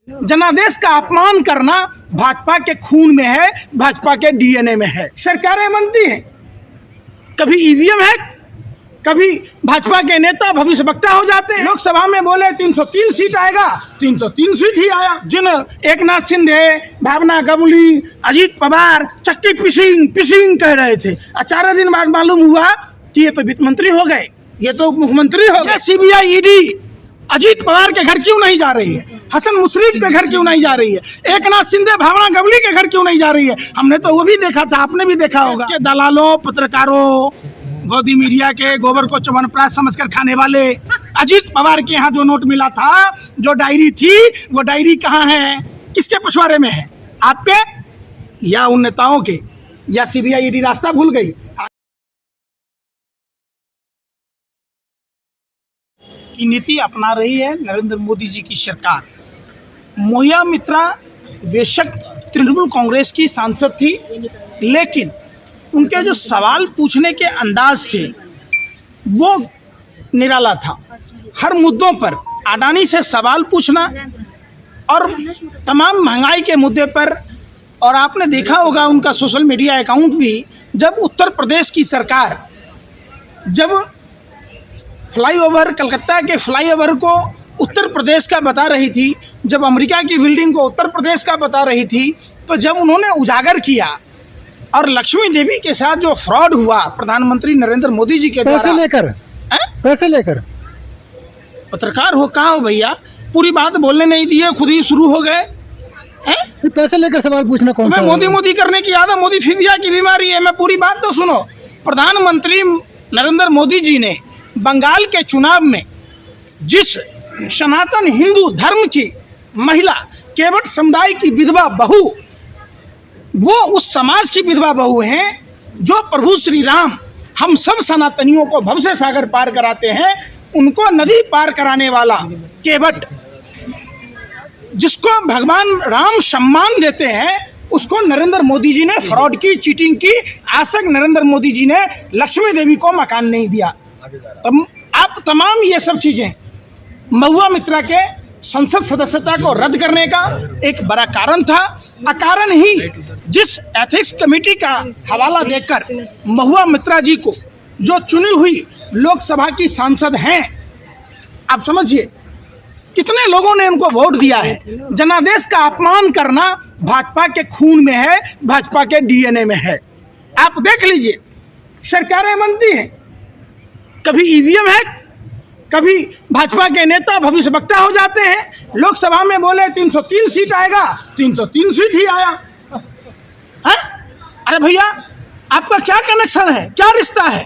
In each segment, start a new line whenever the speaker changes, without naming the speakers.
जनादेश का अपमान करना भाजपा के खून में है, भाजपा के डीएनए में है। सरकारें बनती हैं, कभी ईवीएम है, कभी भाजपा के नेता भविष्य वक्ता हो जाते हैं। लोकसभा में बोले 303 सीट आएगा, 303 सीट ही आया। जिन एकनाथ शिंदे, भावना गवली, अजीत पवार चक्की पिसिंग कह रहे थे, 4 दिन बाद मालूम हुआ कि ये तो वित्त मंत्री हो गए, ये तो मुख्यमंत्री हो गए। सीबीआई ईडी अजीत पवार के घर क्यों नहीं जा रही है? हसन मुशर्रफ के घर क्यों नहीं जा रही है? एकनाथ शिंदे, भावना गवली के घर क्यों नहीं जा रही है? हमने तो वो भी देखा था, आपने भी देखा होगा। इसके दलालों, पत्रकारों, गोदी मीडिया के गोबर को च्यवनप्राश समझकर खाने वाले अजीत पवार के यहाँ जो नोट मिला था, जो डायरी थी, वो डायरी कहाँ है? किसके पछवाड़े में है? आपके या उन नेताओं के? या सीबीआई ईडी रास्ता भूल गई? की नीति अपना रही है नरेंद्र मोदी जी की सरकार। मोहिया मित्रा बेशक तृणमूल कांग्रेस की सांसद थी, लेकिन उनके जो सवाल पूछने के अंदाज से वो निराला था। हर मुद्दों पर अडानी से सवाल पूछना और तमाम महंगाई के मुद्दे पर, और आपने देखा होगा उनका सोशल मीडिया अकाउंट भी, जब उत्तर प्रदेश की सरकार जब फ्लाईओवर, कलकत्ता के फ्लाईओवर को उत्तर प्रदेश का बता रही थी, जब अमेरिका की बिल्डिंग को उत्तर प्रदेश का बता रही थी, तो जब उन्होंने उजागर किया और लक्ष्मी देवी के साथ जो फ्रॉड हुआ प्रधानमंत्री नरेंद्र मोदी जी के द्वारा, पैसे लेकर पत्रकार हो, कहाँ हो भैया? पूरी बात बोलने नहीं दिए, खुद ही शुरू हो गए हैं? पैसे लेकर सवाल पूछना कौन? मैं मोदी करने की आदत, मोदी फिदिया की बीमारी है। मैं पूरी बात तो सुनो। प्रधानमंत्री नरेंद्र मोदी जी ने बंगाल के चुनाव में जिस सनातन हिंदू धर्म की महिला, केवट समुदाय की विधवा बहू, वो उस समाज की विधवा बहू हैं जो प्रभु श्री राम हम सब सनातनियों को भव से सागर पार कराते हैं, उनको नदी पार कराने वाला केवट, जिसको भगवान राम सम्मान देते हैं, उसको नरेंद्र मोदी जी ने फ्रॉड की, चीटिंग की। आशक नरेंद्र मोदी जी ने लक्ष्मी देवी को मकान नहीं दिया। आप तमाम ये सब चीजें महुआ मित्रा के संसद सदस्यता को रद्द करने का एक बड़ा कारण था। अकारण ही जिस एथिक्स कमेटी का हवाला देकर महुआ मित्रा जी को, जो चुनी हुई लोकसभा की सांसद हैं, आप समझिए कितने लोगों ने उनको वोट दिया है। जनादेश का अपमान करना भाजपा के खून में है, भाजपा के डीएनए में है। आप देख लीजिए, सरकारें बनती हैं, कभी ईवीएम है, कभी भाजपा के नेता भविष्य वक्ता हो जाते हैं। लोकसभा में बोले 303 सीट आएगा, 303 सीट ही आया है? अरे भैया, आपका क्या कनेक्शन है, क्या रिश्ता है?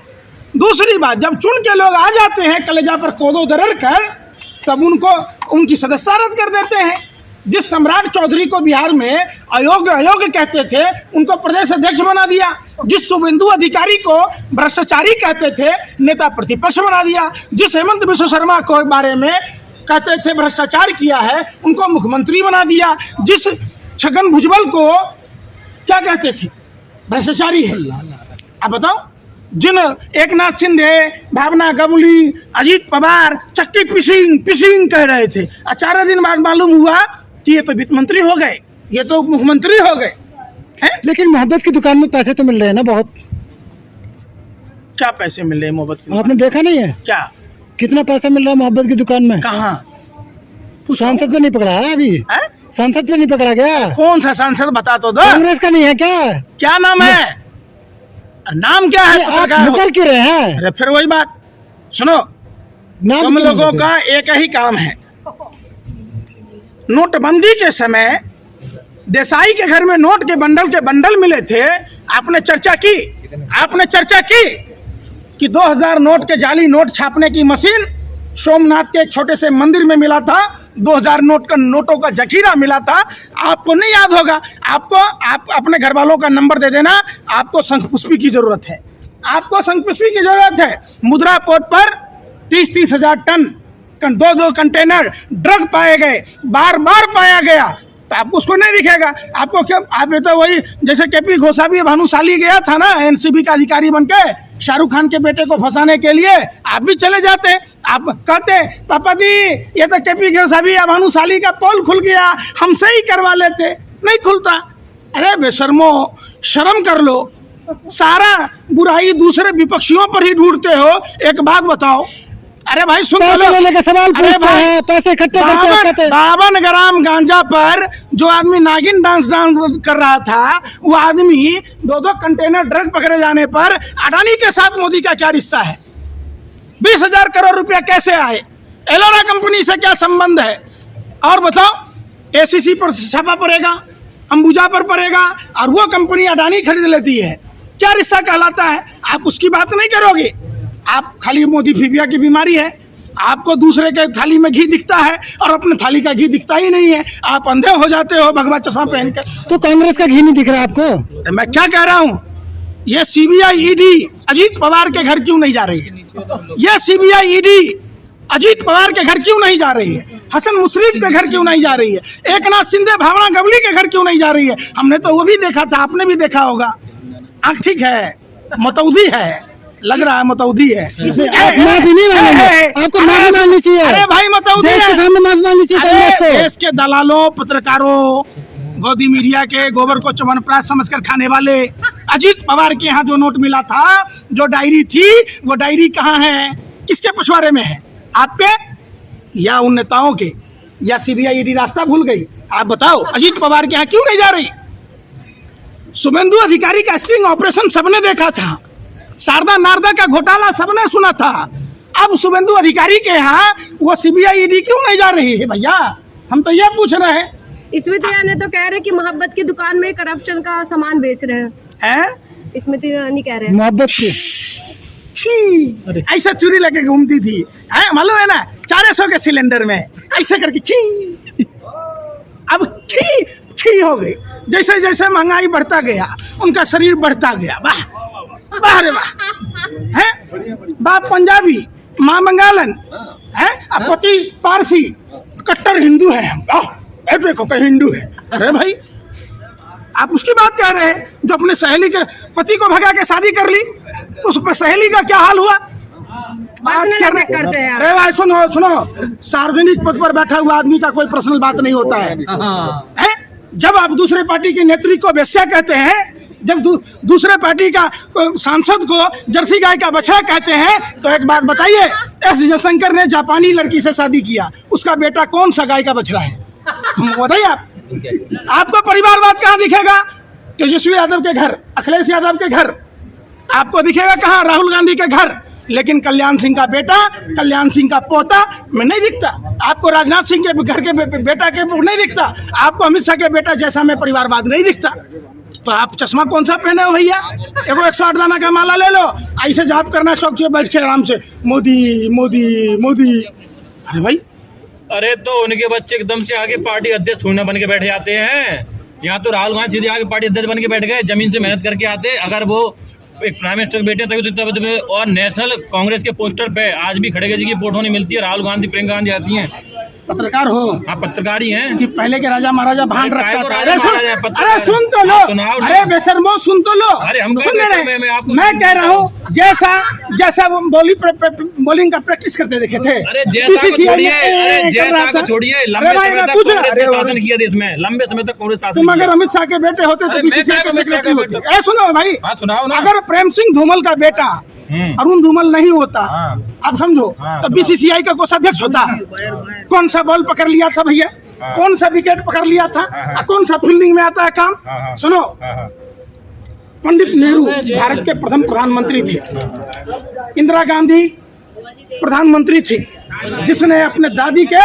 दूसरी बात, जब चुन के लोग आ जाते हैं कलेजा पर कोदो दरड़ कर, तब उनको उनकी सदस्यता रद्द कर देते हैं। जिस सम्राट चौधरी को बिहार में अयोग्य कहते थे, उनको प्रदेश अध्यक्ष बना दिया। जिस शुभेंदु अधिकारी को भ्रष्टाचारी कहते थे, नेता प्रतिपक्ष बना दिया। जिस हेमंत बिश्व शर्मा को बारे में कहते थे भ्रष्टाचार किया है, उनको मुख्यमंत्री बना दिया। जिस छगन भुजबल को क्या कहते थे, भ्रष्टाचारी है। अब बताओ, जिन एकनाथ शिंदे, भावना गवली, अजीत पवार चक्की पिसिंग कह रहे थे, 4 दिन बाद मालूम हुआ कि ये तो वित्त मंत्री हो गए, ये तो मुख्यमंत्री हो गए हैं। लेकिन मोहब्बत की दुकान में पैसे तो मिल रहे हैं ना बहुत। क्या पैसे मिल रहे हैं मोहब्बत की? आपने देखा नहीं है क्या? कितना पैसा मिल रहा है मोहब्बत की दुकान में? कहाँ? सांसद में नहीं पकड़ा है अभी? सांसद में नहीं पकड़ा गया? कौन सा सांसद बता तो दो। कांग्रेस का नहीं है क्या? क्या नाम है? नाम क्या है? आप मुकर क्यों रहे हैं? अरे फिर वही बात सुनो, हम लोगों का एक ही काम है। नोटबंदी के समय देसाई के घर में नोट के बंडल मिले थे। आपने चर्चा की कि 2000 नोट के जाली नोट छापने की मशीन सोमनाथ के एक छोटे से मंदिर में मिला था। 2000 नोटों का जखीरा मिला था। आपको नहीं याद होगा? आप अपने घर वालों का नंबर दे देना। आपको शंखपुष्पी की जरूरत है, आपको शंखपुष्पी की जरूरत है। मुद्रा पोर्ट पर 30 हजार टन 2 कंटेनर ड्रग पाए गए, बार पाया गया, तो आपको उसको नहीं दिखेगा। आपको क्या, आप तो वही जैसे केपी घोषावी भानुशाली गया था ना एनसीबी का अधिकारी बनके, शाहरुख खान के बेटे को फंसाने के लिए आप भी चले जाते, आप कहते पापा जी ये तो केपी के सभी अब भानुशाली का पोल खुल गया, हमसे ही करवा लेते, नहीं खुलता। अरे बेशर्मो, शर्म कर लो, सारा बुराई दूसरे विपक्षियों पर ही ढूंढते हो। एक बात बताओ, अरे भाई सुन लो,
लेने का सवाल पूछते हैं, पैसे इकट्ठे करके
52 ग्राम गांजा पर जो आदमी नागिन डांस कर रहा था, वो आदमी 2-2 कंटेनर ड्रग पकड़े जाने पर अडानी के साथ मोदी का क्या रिश्ता है? 20,000 करोड़ रुपया कैसे आए? एलोरा कंपनी से क्या संबंध है? और बताओ, एसीसी पर छापा पड़ेगा, अंबुजा पर पड़ेगा, और वो कंपनी अडानी खरीद लेती है, क्या रिश्ता कहलाता है? आप उसकी बात नहीं करोगे। आप खाली मोदी फीबिया की बीमारी है, आपको दूसरे के थाली में घी दिखता है और अपने थाली का घी दिखता ही नहीं है, आप अंधे हो जाते हो भगवा चश्मा पहन कर।
तो कांग्रेस का घी नहीं दिख रहा आपको?
मैं क्या कह रहा हूँ, ये सीबीआई ईडी अजीत पवार के घर क्यों नहीं जा रही है? ये सीबीआई ईडी अजीत पवार के घर क्यों नहीं जा रही है? हसन मुशर्रफ के घर क्यों नहीं जा रही है? एकनाथ शिंदे भावना गवली के घर क्यों नहीं जा रही है? हमने तो वो भी देखा था, आपने भी देखा होगा। आँख ठीक है, मतौदी है, लग रहा है मतौदी है।
माफी नहीं मांगेंगे, आपको माफी मांगनी चाहिए।
अरे भाई मतौदी है,
देश के सामने माफी मांगनी चाहिए।
देश के दलालों, पत्रकारों, गोदी मीडिया के गोबर को च्यवनप्राश समझकर खाने वाले, अजीत पवार के यहाँ जो नोट मिला था, जो डायरी थी, वो डायरी कहाँ है? किसके पछवाड़े में है? आप पे या उन नेताओं के, या सीबीआई ईडी रास्ता भूल गई? आप बताओ, अजीत पवार के यहाँ क्यों नहीं जा रही? शुभेंदु अधिकारी का स्टिंग ऑपरेशन सबने देखा था, शारदा नारदा का घोटाला सबने सुना था। अब शुभेंदु अधिकारी के यहाँ वो सीबीआई ईडी क्यों नहीं जा रही है भैया? हम तो ये पूछ रहे हैं।
स्मृति ईरानी तो कह रहे कि मोहब्बत की दुकान में करप्शन का सामान बेच रहे हैं। स्मृति ईरानी कह रहे हैं
मोहब्बत की
ऐसा चूड़ी लेके घूमती थी, मालूम है ना, 400 के सिलेंडर में ऐसे करके छी, अब छी हो गई। जैसे जैसे महंगाई बढ़ता गया, उनका शरीर बढ़ता गया। वाह वाह रे वाह, है बाप पंजाबी, माँ बंगालन है, पति पारसी, कट्टर हिंदू है हम। देखो कहीं हिंदू है। अरे भाई, आप उसकी बात कह रहे हैं जो अपने सहेली के पति को भगा के शादी कर ली, उस पर सहेली का क्या हाल हुआ?
करते हैं।
अरे भाई सुनो, सार्वजनिक पद पर बैठा हुआ आदमी का कोई पर्सनल बात नहीं होता है। जब आप दूसरे पार्टी के नेत्री को वेश्या कहते हैं, जब दूसरे पार्टी का सांसद को जर्सी गाय का बछड़ा कहते हैं, तो एक बात बताइए, एस जयशंकर ने जापानी लड़की से शादी किया, उसका बेटा कौन सा गाय का बछड़ा है? बताइए आप। आपको परिवारवाद कहाँ दिखेगा? तेजस्वी यादव के घर, अखिलेश यादव के घर, आपको दिखेगा कहाँ? राहुल गांधी के घर। लेकिन कल्याण सिंह का बेटा, कल्याण सिंह का पोता में नहीं दिखता। आपको राजनाथ सिंह के घर के बेटा के नहीं दिखता। आपको अमित शाह के बेटा जैसा में परिवारवाद नहीं दिखता। तो आप चश्मा कौन सा पहने हो भैया? एगो 108 दाना का माला ले लो, ऐसे जाप करना शौक से बैठ के आराम से, मोदी मोदी मोदी। अरे भाई,
अरे तो उनके बच्चे एकदम से आगे पार्टी अध्यक्ष थोड़ा बन के बैठ जाते हैं। यहाँ तो राहुल गांधी सीधे आगे पार्टी अध्यक्ष बन के बैठ गए, जमीन से मेहनत करके आते। अगर वो एक प्राइम मिनिस्टर बेटे तभी तो, और नेशनल कांग्रेस के पोस्टर पे आज भी खड़गे जी की फोटो नहीं मिलती है। राहुल गांधी, प्रियंका गांधी आती हैं।
पत्रकार हो?
हाँ, पत्रकार ही हैं।
कि पहले के राजा महाराजा भान रखता था।
अरे
सुन तो लो, अरे बेशर्मो सुन तो लो।
अरे हम
सुन रहे, मैं कह रहा हूँ जैसा बॉलिंग का प्रैक्टिस करते देखे थे।
अरे जैसा को छोड़िए, अरे जैसा को छोड़िए, लंबे समय तक कांग्रेस ने शासन किया देश में, लंबे समय तक कांग्रेस शासन।
तुम अगर अमित शाह के बेटे होते तो बीसीसीआई के सेक्रेटरी होते। सुनो भाई,
सुनाओ ना।
अगर प्रेम सिंह धूमल का बेटा अरुण धूमल नहीं होता, अब समझो, तो बीसीसीआई का कोषाध्यक्ष होता। कौन सा बॉल पकड़ लिया था भैया? कौन सा विकेट पकड़ लिया था? कौन सा फील्डिंग में आता है काम? सुनो, पंडित नेहरू भारत के प्रथम प्रधानमंत्री थे, इंदिरा गांधी प्रधानमंत्री थी, जिसने अपने दादी के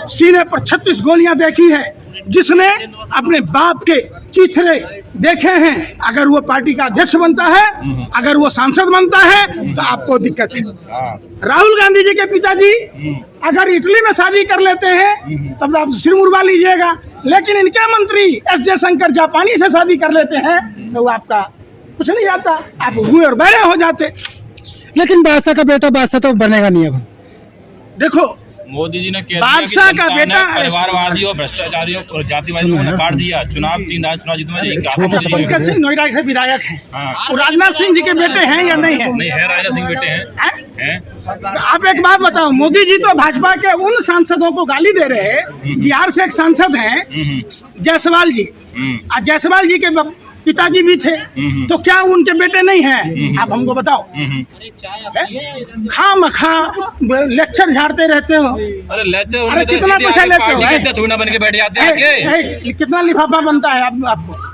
सीने पर 36 गोलियां देखी है, जिसने अपने बाप के चीथड़े देखे हैं। अगर वो पार्टी का अध्यक्ष बनता है, अगर वो सांसद बनता है, तो आपको दिक्कत है। राहुल गांधी जी के पिताजी अगर इटली में शादी कर लेते हैं, तब आप सिर मुड़वा लीजिएगा। लेकिन इनके मंत्री एस जयशंकर जापानी से शादी कर लेते हैं, तो आपका कुछ नहीं आता, आप हुए और बड़े हो जाते।
लेकिन बादशाह का बेटा बादशाह तो बनेगा नहीं। अब
देखो,
मोदी जी ने कह दिया कि
बादशाह का
जनता ने
बेटा है।
परिवारवादी और भ्रष्टाचारियों और जातिवादियों को नकार दिया। चुनाव 3 राज चुनाव जीतने में यही कहा था मोदी जी ने।
पंकज सिंह नोएडा से विधायक हैं,
हाँ।
वो राजनाथ सिंह जी के बेटे हैं या नहीं है?
नहीं है, राजनाथ सिंह बेटे हैं। हैं?
आप एक बात बताओ, मोदी जी तो भाजपा के उन सांसदों को गाली दे रहे हैं। बिहार से एक सांसद हैं जायसवाल जी, और जायसवाल जी के पिताजी भी थे, तो क्या उनके बेटे नहीं हैं? आप हमको बताओ। खामखा लेक्चर झाड़ते रहते हो।
अरे लेक्चर
अरे
उनके तो
कितना
सीधे
पैसा
आके
लेते हो,
पार्टी के
है?
अध्यक्ष थोड़ी ना बन के बैठ जाते हैं आके।
कितना लिफाफा बनता है आपको?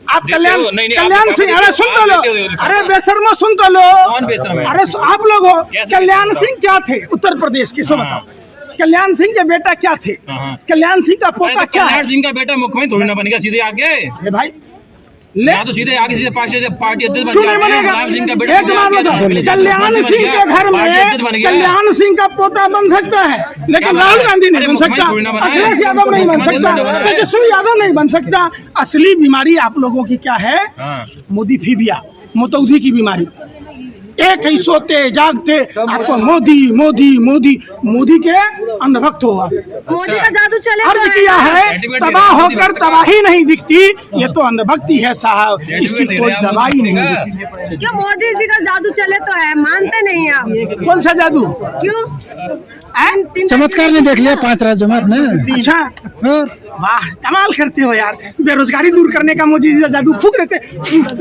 आप
देते
कल्याण
हो? नहीं,
कल्याण
आप
सिंह, अरे सुन तो लो,
आप देते हो।
अरे बेशर्मो सुन तो लो।
कौन बेशर्म है?
अरे आप लोग हो।
कैसे
कल्याण
बेशर्म?
सिंह क्या थे उत्तर प्रदेश के? सो
हाँ।
बताओ, कल्याण सिंह के बेटा क्या थे?
हाँ।
कल्याण सिंह का
अरे
पोता
तो
क्या है?
कल्याण सिंह का बेटा मुख्यमंत्री थोड़ी ना बन गया सीधे आके।
अरे भाई ले
यहाँ तो सीधे आगे सीधे पार्टी अध्यक्ष बन
क्यों
गया।
नहीं बनेगा?
कल्याण सिंह का बेटा
एक बात बताओ, कल्याण सिंह के घर
पार्टी अध्यक्ष
में
बन गया।
कल्याण सिंह का पोता बन सकता है, लेकिन
क्या
राहुल
बात है?
गांधी नहीं
अरे
बन सकता,
मुख्यमंत्री थोड़ी ना बना है।
अखिलेश यादव नहीं बन
मुख्यमंत्री
सकता,
थोड़ी ना बना है।
तेजस्वी यादव नहीं बन सकता। असली बीमारी आप लोगों की क्या है?
हाँ।
मोदी फीबिया, मोतौदी की बीमारी। एक ही सोते जागते आपको मोदी मोदी मोदी मोदी के अंधभक्त हो आप।
मोदी का जादू चले तो
अर्ज किया है,
सर्टिफिकेट
तबाह
दे रहे हैं,
होकर
मोदी
तबाही नहीं दिखती, ये तो अंधभक्ति है साहब, इसकी
सर्टिफिकेट दे
कोई
रहे हैं,
दवाई नहीं
मोदी
दिखती।
क्या मोदी जी का जादू चले तो है? मानते नहीं आप?
कौन सा जादू?
क्यों?
चमत्कार नहीं देख लिया 5 राज्यों में आपने?
अच्छा,
और
वाह कमाल करते हो यार। बेरोजगारी दूर करने का मोदी जी जादू फूक रहते,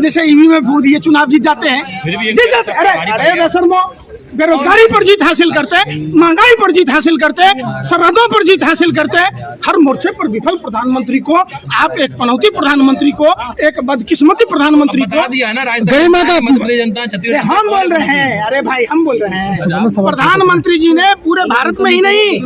जैसे ईवी में फूक दिए, चुनाव जीत जाते हैं।
फिर भी एक
जीत जाते, अरे अरे बेशर्मो, बेरोजगारी पर जीत हासिल करते, महंगाई पर जीत हासिल करते, सरहदों पर जीत हासिल करते, हर मोर्चे पर विफल प्रधानमंत्री को आप एक पनौती प्रधानमंत्री को, एक बदकिस्मती प्रधानमंत्री
बता
को
दिया ना
गई माता-
राजस्थान मध्य प्रदेश जनता
अरे
छत्तीसगढ़
हम बोल रहे हैं, अरे भाई हम बोल रहे हैं। प्रधानमंत्री जी ने पूरे भारत में ही नहीं,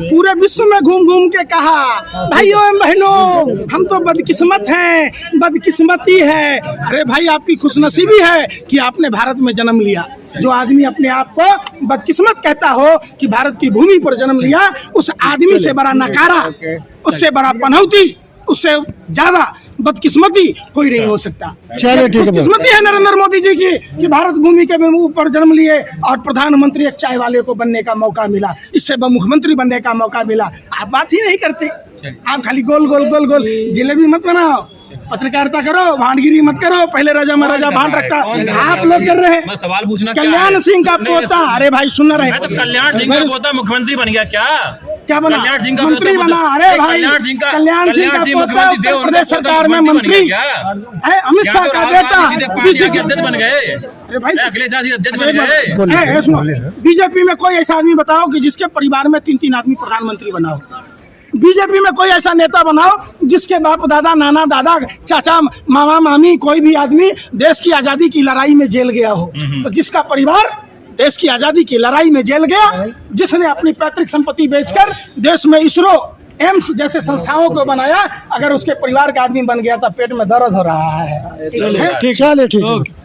पूरे विश्व में घूम घूम के कहा, भाइयों एवं बहनों हम तो बदकिस्मत हैं, बदकिस्मती है। अरे भाई आपकी खुशनसीबी है कि आपने भारत में जन्म लिया। जो आदमी अपने आप को बदकिस्मत कहता हो कि भारत की भूमि पर जन्म लिया, उस आदमी से बड़ा नकारा, उससे बड़ा पनौती, उससे ज्यादा बदकिस्मती कोई नहीं हो सकता।
चलिए ठीक है।
किस्मती है नरेंद्र मोदी जी की कि भारत भूमि के ऊपर जन्म लिए और प्रधानमंत्री एक चाय वाले को बनने का मौका मिला, इससे मुख्यमंत्री बनने का मौका मिला। आप बात ही नहीं करते, आप खाली गोल गोल गोल गोल जिलेबी मत बनाओ, पत्रकारिता करो, भांडगिरी मत करो। पहले राजा महाराजा भांड रखता, आप लोग कर रहे हैं।
मैं सवाल पूछना क्या
कल्याण
है?
सिंह का
नहीं,
पोता, अरे भाई सुन रहे
मैं तो कल्याण सिंह का पोता मुख्यमंत्री बन गया क्या?
क्या बना?
कल्याण सिंह का
मंत्री
पोता
बना। अरे भाई
कल्याण सिंह का
कल्याण सिंह का पोता
मुख्यमंत्री थे,
उत्तर
उनका
प्रदेश
पोता
सरकार में
मुख्यमंत्री
मंत्री
बन गया
है, अमित
क्या?
शाह
तो
का
राहुल
बेटा
गांधी सीधे पार्टी के अध्यक्ष बन गए।
अरे भाई
अखिलेश यादव सीधे अध्यक्ष बन गए।
सुनो, बीजेपी में कोई ऐसा आदमी बताओ कि जिसके परिवार में 3-3 आदमी प्रधानमंत्री बना हो। बीजेपी में कोई ऐसा नेता बनाओ जिसके बाप दादा, नाना दादा, चाचा, मामा, मामी, कोई भी आदमी देश की आजादी की लड़ाई में जेल गया हो। तो जिसका परिवार देश की आजादी की लड़ाई में जेल गया, जिसने अपनी पैतृक संपत्ति बेचकर देश में इसरो, एम्स जैसे संस्थाओं को बनाया, अगर उसके परिवार का आदमी बन गया तो पेट में दर्द हो रहा है।
ठीक, चलिए ठीक है।